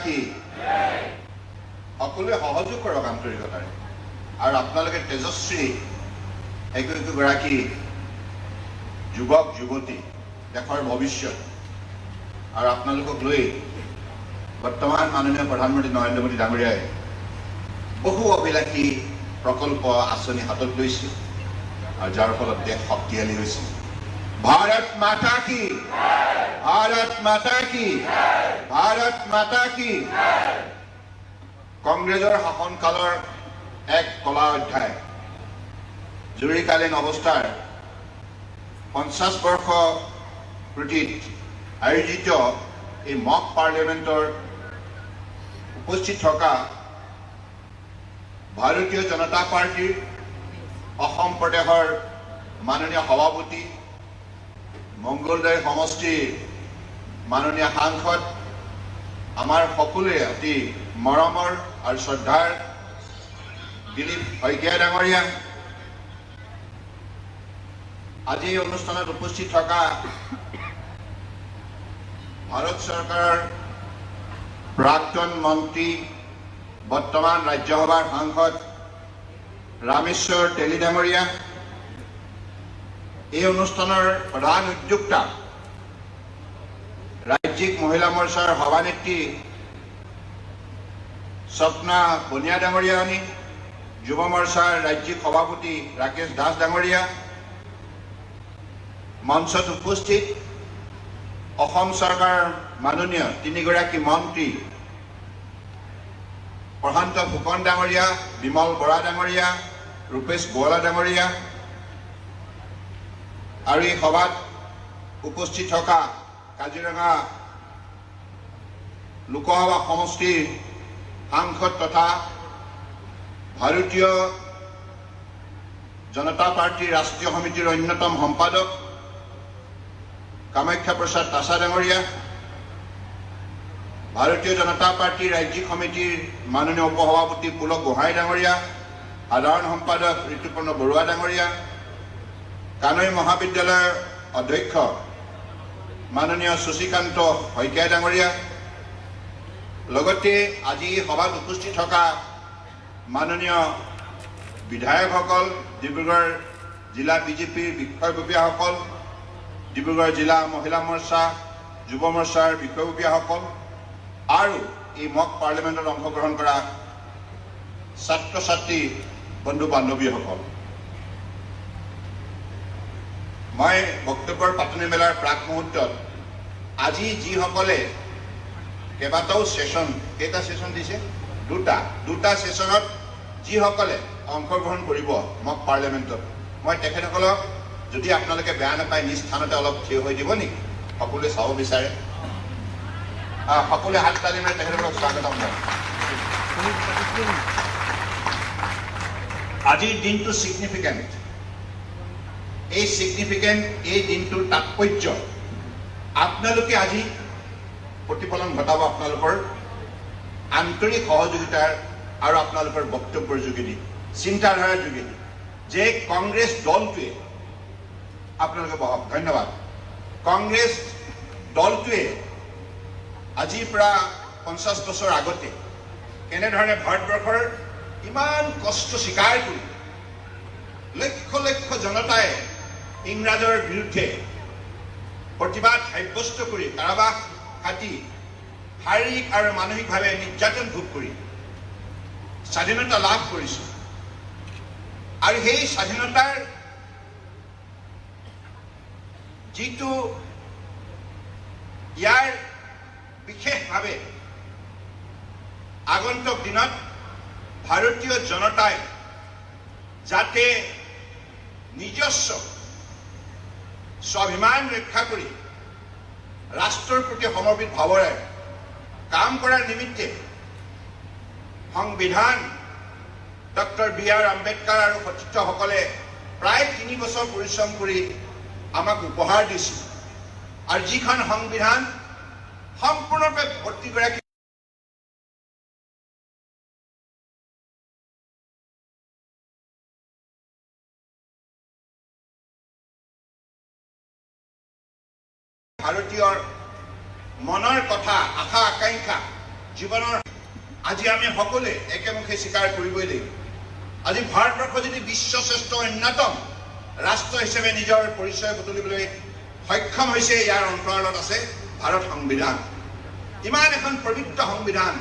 কি সকলোৱে সহযোগ কৰক আন্তৰিকতাৰে আৰু আপোনালোকে তেজস্বী একগৰাকী যুৱক যুৱতী দেশৰ ভৱিষ্যত আৰু আপোনালোকক লৈ বৰ্তমান মাননীয় প্ৰধানমন্ত্ৰী নৰেন্দ্ৰ মোদী ডাঙৰীয়াই বহু অভিলাষী প্ৰকল্প আঁচনি হাতত লৈছে আৰু যাৰ ফলত দেশ শক্তিশালী হৈছে। ভাৰত মাতা কি, ভাৰত মাতা কি, ভাৰত মাতা কি। কংগ্ৰেছৰ শাসনকালৰ এক কলা অধ্যায় জৰুৰীকালীন অৱস্থাৰ 50 বৰ্ষ পূৰ্তিত আয়োজিত এই মক পাৰ্লিয়ামেণ্টৰ উপস্থিত থকা ভাৰতীয় জনতা পাৰ্টিৰ অসম প্ৰদেশৰ মাননীয় সভাপতি মংগলদৈ সমষ্টিৰ মাননীয় সাংসদ আমাৰ সকলোৰে অতি মৰমৰ আৰু শ্ৰদ্ধাৰ দিলীপ শইকীয়া ডাঙৰীয়া, আজি এই অনুষ্ঠানত উপস্থিত থকা ভাৰত চৰকাৰৰ প্ৰাক্তন মন্ত্ৰী বৰ্তমান ৰাজ্যসভাৰ সাংসদ ৰামেশ্বৰ তেলী ডাঙৰীয়া, এই অনুষ্ঠানৰ প্ৰধান উদ্যোক্তা ৰাজ্যিক মহিলা মৰ্চাৰ সভানেত্ৰী স্বপ্না বনিয়া ডাঙৰীয়ানী, যুৱ মৰ্চাৰ ৰাজ্যিক সভাপতি ৰাকেশ দাস ডাঙৰীয়া, মঞ্চত উপস্থিত অসম চৰকাৰৰ মাননীয় 3গৰাকী মন্ত্ৰী প্ৰশান্ত ফুকন ডাঙৰীয়া, বিমল বৰা ডাঙৰীয়া, ৰূপেশ গোৱালা ডাঙৰীয়া আৰু এই সভাত উপস্থিত থকা কাজিৰঙা লোকসভা সমষ্টিৰ সাংসদ তথা ভাৰতীয় জনতা পাৰ্টীৰ ৰাষ্ট্ৰীয় সমিতিৰ অন্যতম সম্পাদক কামাখ্যা প্ৰসাদ তাছা ডাঙৰীয়া, ভাৰতীয় জনতা পাৰ্টীৰ ৰাজ্যিক সমিতিৰ মাননীয় উপসভাপতি পুলক গোহাঁই ডাঙৰীয়া, সাধাৰণ সম্পাদক ঋতুপৰ্ণ বৰুৱা ডাঙৰীয়া, কানৈ মহাবিদ্যালয়ৰ অধ্যক্ষ মাননীয় শশীকান্ত শইকীয়া ডাঙৰীয়া, লগতে আজি সভাত উপস্থিত থকা মাননীয় বিধায়কসকল, ডিব্ৰুগড় জিলা বিজেপিৰ বিষয়ববীয়াসকল, ডিব্ৰুগড় জিলা মহিলা মৰ্চা, যুৱ মৰ্চাৰ বিষয়ববীয়াসকল আৰু এই মক পাৰ্লিয়ামেণ্টত অংশগ্ৰহণ কৰা ছাত্ৰ ছাত্ৰী বন্ধু বান্ধৱীসকল, মই বক্তব্যৰ পাতনি মেলাৰ প্ৰাক মুহূৰ্তত আজি যিসকলে কেইবাটাও সেশন, কেইটা সেশন দিছে, দুটা সেশনত যিসকলে অংশগ্ৰহণ কৰিব মক পাৰ্লিয়ামেণ্টত, মই তেখেতসকলক যদি আপোনালোকে বেয়া নাপায় নিজ স্থানতে অলপ থিয় হৈ দিব নেকি? সকলোৱে চাব বিচাৰে, সকলোৱে হাত তালি মাৰি তেখেতসকলক স্বাগতম জনায়। আজিৰ দিনটো ছিগনিফিকেণ্ট। এই দিনটোৰ তাৎপৰ্য আপোনালোকে আজি প্ৰতিফলন ঘটাব আপোনালোকৰ আন্তৰিক সহযোগিতাৰ আৰু আপোনালোকৰ বক্তব্যৰ যোগেদি, চিন্তাধাৰাৰ যোগেদি, যে কংগ্ৰেছ দলটোৱে, আপোনালোকে বহক, ধন্যবাদ। কংগ্ৰেছ দলটোৱে আজিৰ পৰা 50 বছৰ আগতে কেনেধৰণে ভাৰতবৰ্ষৰ ইমান কষ্ট স্বীকাৰ কৰি লক্ষ লক্ষ জনতাই ইংৰাজৰ বিৰুদ্ধে প্ৰতিবাদ সাব্যস্ত কৰি কাৰাবাস খাটি শাৰীৰিক আৰু মানসিকভাৱে নিৰ্যাতন ভোগ কৰি স্বাধীনতা লাভ কৰিছে। আৰু সেই স্বাধীনতাৰ যিটো ইয়াৰ বিশেষভাৱে আগন্তুক দিনত ভাৰতীয় জনতাই যাতে নিজস্ব স্বাভিমান ৰক্ষা কৰি ৰাষ্ট্ৰৰ প্ৰতি সমৰ্পিত ভাৱেৰে কাম কৰাৰ নিমিত্তে সংবিধান ডক্টৰ বি.আৰ. আম্বেদকাৰ আৰু সতীৰ্থসকলে প্ৰায় 3 বছৰ পৰিশ্ৰম কৰি আমাক উপহাৰ দিছিল। আৰু যিখন সংবিধান সম্পূৰ্ণৰূপে প্ৰতিগৰাকী ভাৰতীয়ৰ মনৰ কথা, আশা আকাংক্ষা জীৱনৰ আজি আমি সকলোৱে একেমুখে স্বীকাৰ কৰিবই লাগিব। আজি ভাৰতবৰ্ষ যদি বিশ্ব শ্ৰেষ্ঠ অন্যতম ৰাষ্ট্ৰ হিচাপে নিজৰ পৰিচয় বুটলিবলৈ সক্ষম হৈছে, ইয়াৰ অন্তৰালত আছে ভাৰত সংবিধান। ইমান এখন পবিত্ৰ সংবিধান,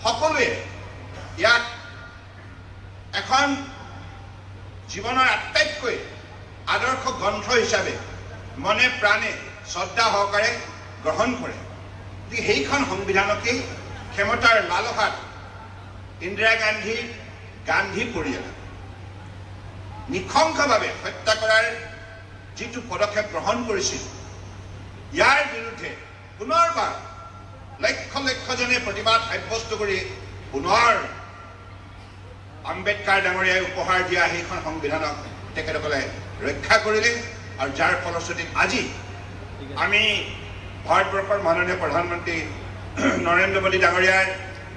সকলোৱে ইয়াক এখন জীৱনৰ আটাইতকৈ আদৰ্শ গ্ৰন্থ হিচাপে মনে প্ৰাণে শ্ৰদ্ধা সহকাৰে গ্ৰহণ কৰে। গতিকে সেইখন সংবিধানকেই ক্ষমতাৰ লালসাত ইন্দিৰা গান্ধীৰ গান্ধী পৰিয়াল নিঃশংসভাৱে হত্যা কৰাৰ যিটো পদক্ষেপ গ্ৰহণ কৰিছিল, ইয়াৰ বিৰুদ্ধে পুনৰবাৰ লক্ষ লক্ষজনে প্ৰতিবাদ সাব্যস্ত কৰি পুনৰ আম্বেদকাৰ ডাঙৰীয়াই উপহাৰ দিয়া সেইখন সংবিধানক তেখেতসকলে ৰক্ষা কৰিলে। আৰু যাৰ ফলশ্ৰুতিত আজি আমি ভাৰতবৰ্ষৰ মাননীয় প্ৰধানমন্ত্ৰী নৰেন্দ্ৰ মোদী ডাঙৰীয়াৰ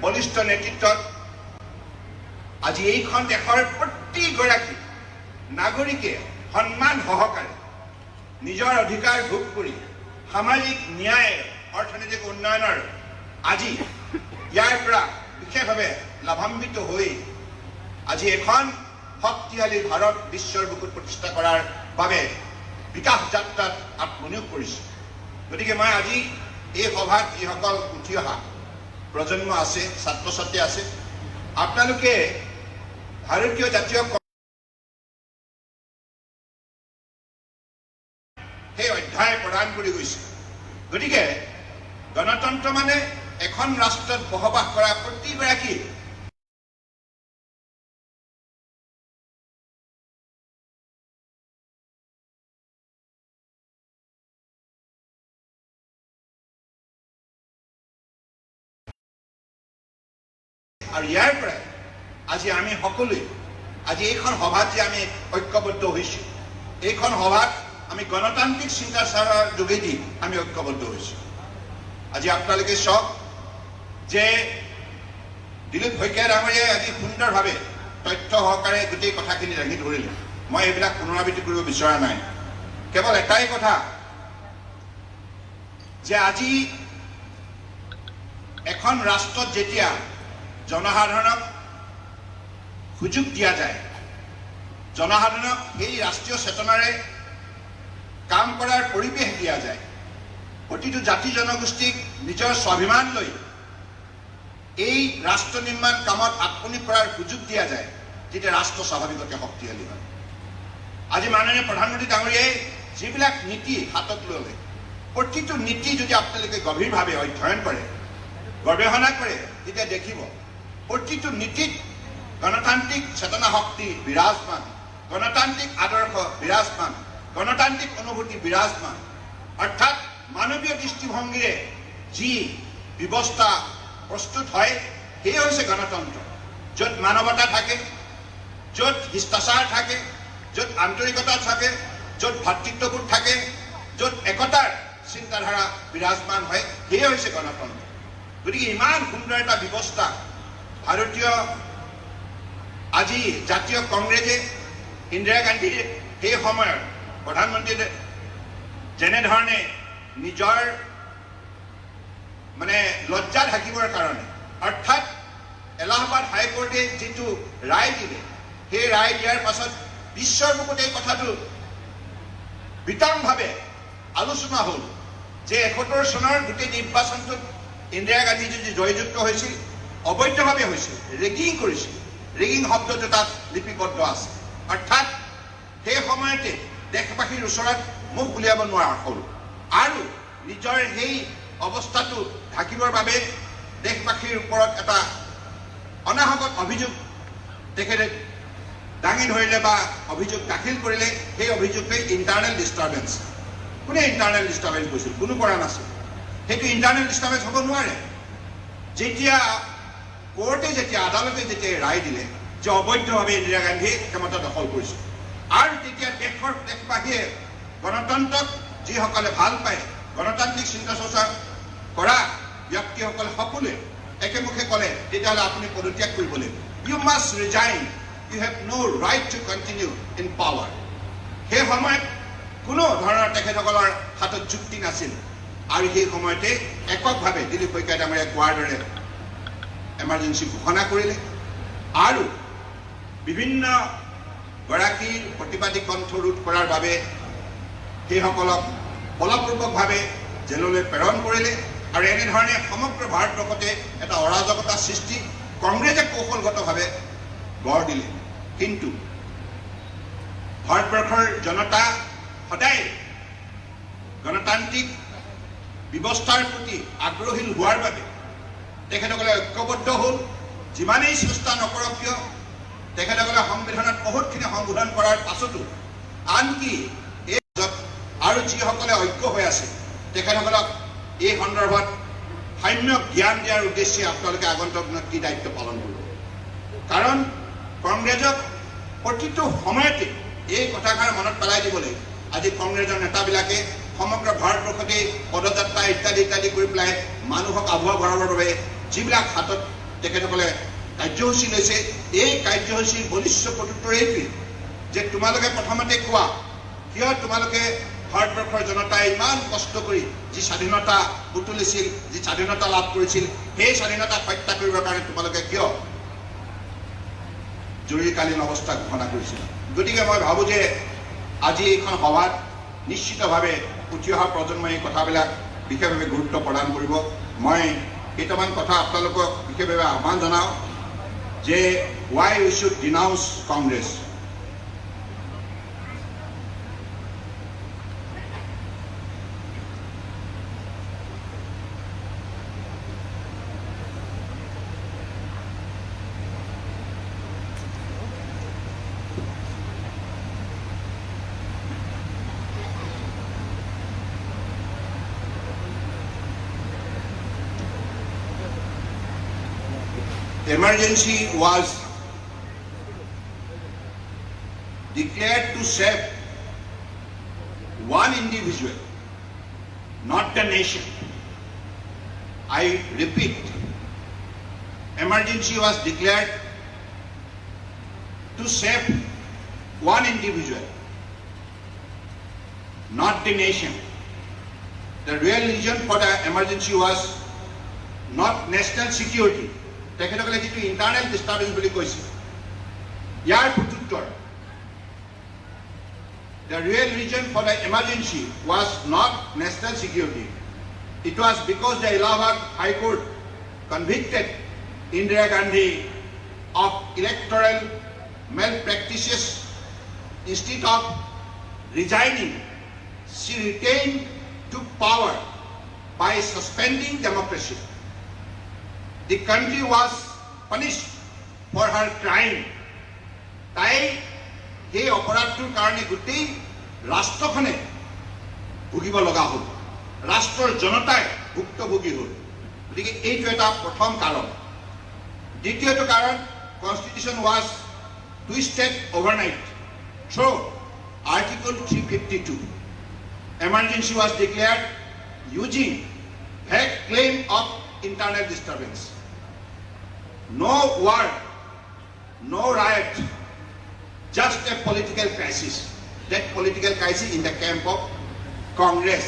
বলিষ্ঠ নেতৃত্বত আজি এইখন দেশৰ প্ৰতিগৰাকী নাগৰিকে সন্মান সহকাৰে নিজৰ অধিকাৰ ভোগ কৰি সামাজিক ন্যায় অৰ্থনৈতিক উন্নয়নৰ আজি ইয়াৰ পৰা বিশেষভাৱে লাভান্বিত হৈ আজি এখন শক্তিশালী ভাৰত বিশ্বৰ বুকুত প্ৰতিষ্ঠা কৰাৰ বাবে বিকাশ যাত্ৰাত আত্মনিয়োগ কৰিছে। গতিকে মই আজি এই সভাত যিসকল উঠি অহা প্ৰজন্ম আছে, ছাত্ৰ ছাত্ৰী আছে, আপোনালোকে ভাৰতীয় জাতীয় সেই অধ্যায় প্ৰদান কৰি গৈছে। গতিকে গণতন্ত্ৰ মানে এখন ৰাষ্ট্ৰত বসবাস কৰা প্ৰতিগৰাকী আৰু ইয়াৰ পৰাই আজি আমি সকলোৱে আজি এইখন সভাত যে আমি ঐক্যবদ্ধ হৈছো, এইখন সভাত আমি গণতান্ত্ৰিক চিন্তাধাৰাৰ যোগেদি আমি ঐক্যবদ্ধ হৈছো। আজি আপোনালোকে চাওক যে দিলীপ শইকীয়া ডাঙৰীয়াই আজি সুন্দৰভাৱে তথ্য সহকাৰে গোটেই কথাখিনি দাঙি ধৰিলে। মই এইবিলাক পুনৰাবৃত্তি কৰিব বিচৰা নাই, কেৱল এটাই কথা যে আজি এখন ৰাষ্ট্ৰত যেতিয়া জনসাধাৰণক সুযোগ দিয়া যায়, জনসাধাৰণক সেই ৰাষ্ট্ৰীয় চেতনাৰে কাম কৰাৰ পৰিৱেশ দিয়া যায়, প্ৰতিটো জাতি জনগোষ্ঠীক নিজৰ স্বাভিমান লৈ এই ৰাষ্ট্ৰ নিৰ্মাণ কামত আত্মনিয়োগ কৰাৰ সুযোগ দিয়া যায়, তেতিয়া ৰাষ্ট্ৰ স্বাভাৱিকতে শক্তিশালী হয়। আজি মাননীয় প্ৰধানমন্ত্ৰী ডাঙৰীয়াই যিবিলাক নীতি হাতত ল'লে, প্ৰতিটো নীতি যদি আপোনালোকে গভীৰভাৱে অধ্যয়ন কৰে, গৱেষণা কৰে, তেতিয়া দেখিব প্ৰতিটো নীতিত গণতান্ত্ৰিক চেতনা শক্তি বিৰাজমান, গণতান্ত্ৰিক আদৰ্শ বিৰাজমান, গণতান্ত্ৰিক অনুভূতি বিৰাজমান। অৰ্থাৎ মানৱীয় দৃষ্টিভংগীৰে যি ব্যৱস্থা প্ৰস্তুত হয়, সেয়ে হৈছে গণতন্ত্ৰ। য'ত মানৱতা থাকে, য'ত শিষ্টাচাৰ থাকে, য'ত আন্তৰিকতা থাকে, য'ত ভাতৃত্ববোধ থাকে, য'ত একতাৰ চিন্তাধাৰা বিৰাজমান হয়, সেয়ে হৈছে গণতন্ত্ৰ। গতিকে ইমান সুন্দৰ এটা ব্যৱস্থা ভাৰতীয় আজি জাতীয় কংগ্ৰেছে ইন্দিৰা গান্ধীৰ সেই সময়ত প্ৰধানমন্ত্ৰী যেনেধৰণে নিজৰ মানে লজ্জা ঢাকিবৰ কাৰণে, অৰ্থাৎ এলাহাবাদ হাইকোৰ্টে যিটো ৰায় দিলে, সেই ৰায় দিয়াৰ পাছত বিশ্বৰ বুকুত এই কথাটো বিতংভাৱে আলোচনা হ'ল যে ৭১ চনৰ গোটেই নিৰ্বাচনটোত ইন্দিৰা গান্ধী যদি জয়যুক্ত হৈছিল, অবৈধভাৱে হৈছিল, ৰেগিং কৰিছিল। ৰেগিং শব্দটো তাত লিপিবদ্ধ আছে। অৰ্থাৎ সেই সময়তে দেশবাসীৰ ওচৰত মুখ উলিয়াব নোৱাৰা হ'ল আৰু নিজৰ সেই অৱস্থাটো ঢাকিবৰ বাবে দেশবাসীৰ ওপৰত এটা অনাহকত অভিযোগ তেখেতে দাঙি ধৰিলে বা অভিযোগ দাখিল কৰিলে। সেই অভিযোগটোৱে ইণ্টাৰনেল ডিষ্টাৰ্বেঞ্চ। কোনে ইণ্টাৰনেল ডিষ্টাৰ্বেঞ্চ কৰিছিল? কোনো কৰা নাছিল। সেইটো ইণ্টাৰনেল ডিষ্টাৰ্বেঞ্চ হ'ব নোৱাৰে। যেতিয়া কোৰ্টে আদালতে যেতিয়া ৰায় দিলে যে অবৈধভাৱে ইন্দিৰা গান্ধীয়ে ক্ষমতা দখল কৰিছিল, আৰু তেতিয়া দেশবাসীয়ে গণতন্ত্ৰক যিসকলে ভাল পায়, গণতান্ত্ৰিক চিন্তা চৰ্চা কৰা ব্যক্তিসকলে সকলোৱে একেমুখে ক'লে, তেতিয়াহ'লে আপুনি পদত্যাগ কৰিব লাগিব। You must resign, you have no right to continue in power. সেই সময়ত কোনো ধৰণৰ তেখেতসকলৰ হাতত যুক্তি নাছিল আৰু সেই সময়তে এককভাৱে দিলীপ শইকীয়া ডাঙৰীয়াই কোৱাৰ দৰে এমাৰ্জেঞ্চি ঘোষণা কৰিলে আৰু বিভিন্ন গৰাকীৰ প্ৰতিবাদী কণ্ঠ ৰোধ কৰাৰ বাবে সেইসকলক বলপূৰ্বকভাৱে জেললৈ প্ৰেৰণ কৰিলে আৰু এনেধৰণে সমগ্ৰ ভাৰতবৰ্ষতে এটা অৰাজকতা সৃষ্টি কংগ্ৰেছে কৌশলগতভাৱে গঢ় দিলে। কিন্তু ভাৰতবৰ্ষৰ জনতা সদায় গণতান্ত্ৰিক ব্যৱস্থাৰ প্ৰতি আগ্ৰহী হোৱাৰ বাবে তেখেতসকলে ঐক্যবদ্ধ হ'ল। যিমানেই চেষ্টা নকৰক কিয় তেখেতসকলে সংবিধানত বহুতখিনি সংশোধন কৰাৰ পাছতো আনকি এই আৰু যিসকলে ঐক্য হৈ আছে তেখেতসকলক এই সন্দৰ্ভত সাম্যক জ্ঞান দিয়াৰ উদ্দেশ্যে আপোনালোকে আগন্তুক দিনত কি দায়িত্ব পালন কৰিব। কাৰণ কংগ্ৰেছক প্ৰতিটো সময়তে এই কথাষাৰ মনত পেলাই দিবলৈ আজি কংগ্ৰেছৰ নেতাবিলাকে সমগ্ৰ ভাৰতবৰ্ষতে পদযাত্ৰা ইত্যাদি ইত্যাদি কৰি পেলাই মানুহক আভুৱা ভৰাবৰ বাবে যিবিলাক হাতত তেখেতসকলে কাৰ্যসূচী লৈছে এই কাৰ্যসূচীৰ বলিষ্ঠ প্ৰত্যুত্তৰ এইটোৱেই যে তোমালোকে প্ৰথমতে কোৱা কিয় তোমালোকে ভাৰতবৰ্ষৰ জনতাই ইমান কষ্ট কৰি যি স্বাধীনতা বুটলিছিল, যি স্বাধীনতা লাভ কৰিছিল, সেই স্বাধীনতা হত্যা কৰিবৰ কাৰণে তোমালোকে কিয় জৰুৰীকালীন অৱস্থা ঘোষণা কৰিছিল। গতিকে মই ভাবোঁ যে আজি এইখন সভাত নিশ্চিতভাৱে উঠি অহা প্ৰজন্মই এই কথাবিলাক বিশেষভাৱে গুৰুত্ব প্ৰদান কৰিব। মই কেইটামান কথা আপোনালোকক বিশেষভাৱে আহ্বান জনাওঁ যে why we should denounce Congress. Emergency was declared to save one individual, not the nation. I repeat, emergency was declared to save one individual, not the nation. The real reason for the emergency was not national security. তেখেতসকলে যিটো internal disturbance বুলি কৈছে ইয়াৰ প্ৰত্যুত্তৰ the real reason for the emergency was not national security. It was because the Allahabad High Court convicted Indira Gandhi of electoral malpractices. Instead of resigning, she retained to power by suspending democracy. The country was punished for her crime. তাই সেই অপৰাধটোৰ কাৰণে গোটেই ৰাষ্ট্ৰখনে ভুগিব লগা হ'ল, ৰাষ্ট্ৰৰ জনতাই ভুক্তভোগী হ'ল। গতিকে এইটো এটা প্ৰথম কাৰণ। দ্বিতীয়টো কাৰণ, constitution was টুইষ্টেড overnight through article 352. Emergency was declared using vague claim of internal disturbance. No war, no riot, just a political crisis. That political crisis in the camp of Congress,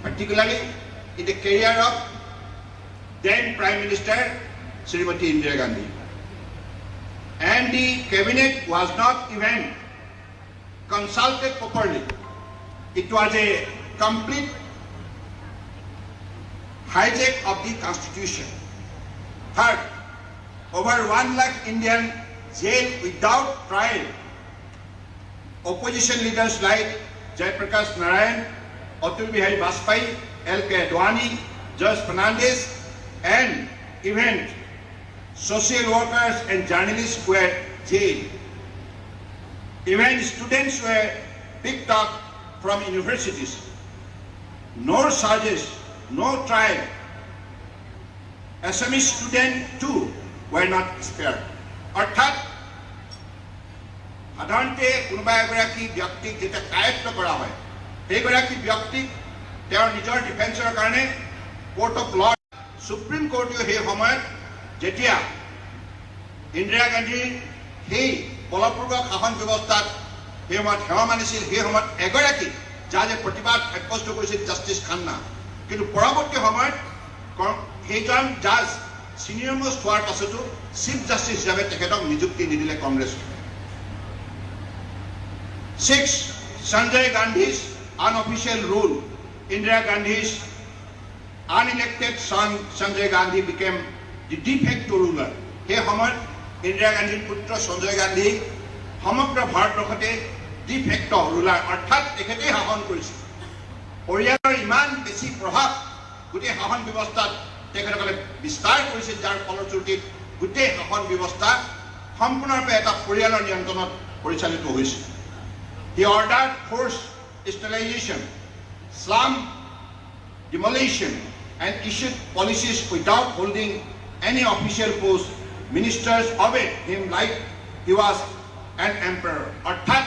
particularly in the career of then Prime Minister Srimati Indira Gandhi. And the cabinet was not even consulted properly. It was a complete hijack of the constitution. Third, over 1 lakh Indian jailed without trial. Opposition leaders like Jaiprakash Narayan, Atul Bihari Vajpayee, L.K. Advani, George Fernandez, and even social workers and journalists were jailed. Even students were picked up from universities. No charges, no trial. Assamese students too were not spared. অৰ্থাৎ সাধাৰণতে কোনোবা এগৰাকী ব্যক্তিক যেতিয়া কায়ত্ব কৰা হয় সেইগৰাকী ব্যক্তিক তেওঁৰ নিজৰ ডিফেন্সৰ কাৰণে কোৰ্ট অফ ল, সুপ্ৰিম কোৰ্টেও সেই সময়ত যেতিয়া ইন্দিৰা গান্ধীৰ সেই বলপূৰ্বক শাসন ব্যৱস্থাত সেই সময়ত সেৱা মানিছিল, সেই সময়ত এগৰাকী জাজে প্ৰতিবাদ সাব্যস্ত কৰিছিল জাষ্টিছ খান্না। কিন্তু পৰৱৰ্তী সময়ত সেইজন জাজ ছিনিয়ৰ মোষ্ট হোৱাৰ পাছতো চিফ জাষ্টিছ হিচাপে তেখেতক নিযুক্তি নিদিলে কংগ্ৰেছে। 6. Sanjay Gandhi's unofficial rule. Indira Gandhi's unelected son Sanjay Gandhi became the de facto ruler. সেই সময়ত ইন্দিৰা গান্ধীৰ পুত্ৰ সঞ্জয় গান্ধী সমগ্ৰ ভাৰতবৰ্ষতে de facto ruler অৰ্থাৎ তেখেতেই শাসন কৰিছিল। পৰিয়ালৰ ইমান বেছি প্ৰভাৱ গোটেই শাসন ব্যৱস্থাত তেখেতসকলে বিস্তাৰ কৰিছিল, যাৰ ফলশ্ৰুতিত গোটেই শাসন ব্যৱস্থা সম্পূৰ্ণৰূপে এটা পৰিয়ালৰ নিয়ন্ত্ৰণত পৰিচালিত হৈছিল। He ordered forced sterilization, slum demolition, and issued policies without holding any official post. Ministers obeyed him like he was an emperor. অৰ্থাৎ